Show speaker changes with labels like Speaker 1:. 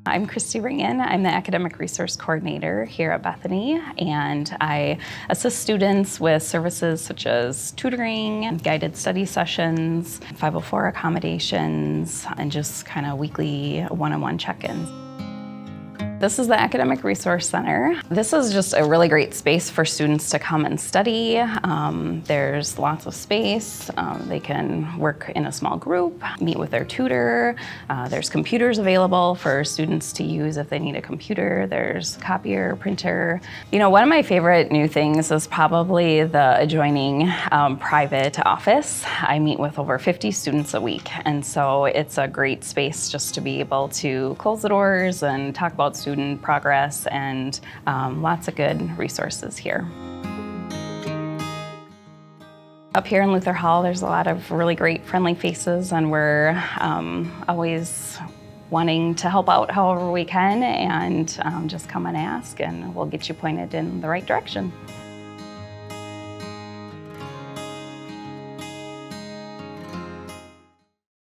Speaker 1: I'm Christy Ringen. I'm the Academic Resource Coordinator here at Bethany, and I assist students with services such as tutoring, guided study sessions, 504 accommodations, and just kind of weekly one-on-one check-ins. This is the Academic Resource Center. This is just a really great space for students to come and study. There's lots of space. They can work in a small group, meet with their tutor. There's computers available for students to use if they need a computer. There's copier, printer. You know, one of my favorite new things is probably the adjoining private office. I meet with over 50 students a week, and so it's a great space just to be able to close the doors and talk about student progress, and lots of good resources here. Up here in Luther Hall, there's a lot of really great friendly faces, and we're always wanting to help out however we can, and just come and ask, and we'll get you pointed in the right direction.